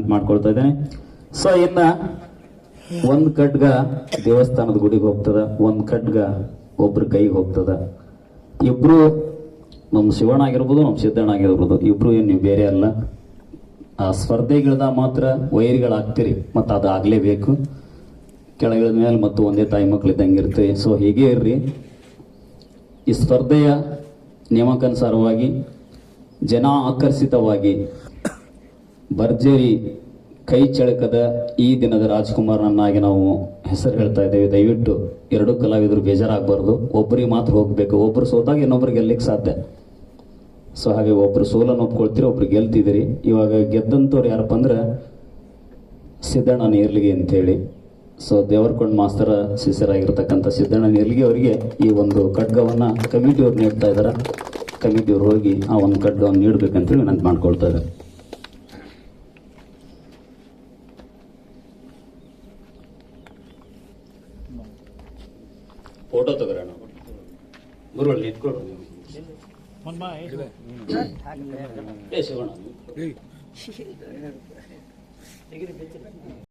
ವಿನಂತಿ ಮಾಡ್ಕೊಳ್ತಾ ಇದ್ದೇನೆ. ಸೊ ಇನ್ನ ಒಂದ್ ಖಡ್ಗ ದೇವಸ್ಥಾನದ ಗುಡಿಗೆ ಹೋಗ್ತದ, ಒಂದ್ ಖಡ್ಗ ಒಬ್ರ ಕೈಗೆ ಹೋಗ್ತದ. ಇಬ್ರು ನಮ್ ಶಿವಣ್ಣ ಆಗಿರ್ಬೋದು, ನಮ್ ಸಿದ್ದಣ್ಣ ಆಗಿರ್ಬೋದು, ಇಬ್ರು ಏನ್ ನೀವು ಬೇರೆ ಅಲ್ಲ. ಆ ಸ್ಪರ್ಧೆಗಳದ ಮಾತ್ರ ವೈರಿಗಳಾಗ್ತೀರಿ, ಮತ್ತು ಅದು ಆಗ್ಲೇಬೇಕು. ಕೆಳಗಿಳಿದ ಮೇಲೆ ಮತ್ತು ಒಂದೇ ತಾಯಿ ಮಕ್ಳು ಇದ್ದಂಗೆ ಇರ್ತೀರಿ. ಸೊ ಹೀಗೆ ಇರ್ರಿ. ಈ ಸ್ಪರ್ಧೆಯ ನಿಯಮಕ್ಕನುಸಾರವಾಗಿ ಜನ ಆಕರ್ಷಿತವಾಗಿ ಭರ್ಜರಿ ಕೈ ಚಳಕದ ಈ ದಿನದ ರಾಜ್ಕುಮಾರ್ನನ್ನಾಗಿ ನಾವು ಹೆಸರು ಹೇಳ್ತಾ ಇದ್ದೇವೆ. ದಯವಿಟ್ಟು ಎರಡು ಕಲಾವಿದರು ಬೇಜಾರಾಗಬಾರ್ದು. ಒಬ್ಬರಿಗೆ ಮಾತ್ರ ಹೋಗ್ಬೇಕು. ಒಬ್ರು ಸೋತಾಗ ಇನ್ನೊಬ್ರು ಗೆಲ್ಲಕ್ಕೆ ಸಾಧ್ಯ. ಸೊ ಹಾಗೆ ಒಬ್ರು ಸೋಲನ್ನು ಒಪ್ಕೊಳ್ತೀರಿ, ಒಬ್ರು ಗೆಲ್ತಿದ್ದೀರಿ. ಇವಾಗ ಗೆದ್ದಂಥವ್ರು ಯಾರಪ್ಪ ಅಂದ್ರೆ ಸಿದ್ದಣ್ಣ ನೇರ್ಲಿಗೆ ಅಂತೇಳಿ. ಸೊ ದೇವರಕೊಂಡ ಮಾಸ್ತರ ಶಿಷ್ಯರಾಗಿರ್ತಕ್ಕಂಥ ಸಿದ್ದಣ್ಣ ನೇರ್ಲಿಗೆ ಅವರಿಗೆ ಈ ಒಂದು ಖಡ್ಗವನ್ನ ಕಮಿಟಿಯವ್ರು ನೀಡ್ತಾ ಇದ್ದಾರೆ. ಕಮಿಟಿಯವ್ರು ಹೋಗಿ ಆ ಒಂದು ಖಡ್ಗವನ್ನು ನೀಡಬೇಕಂತ ವಿನಂತಿ ಮಾಡ್ಕೊಳ್ತಾ ಇದ್ದಾರೆ. ಫೋಟೋ ತಗೋಣ ಗುರುಗಳು ನಿಂತ್ಕೊಡು. ಶಿವಣ್ಣ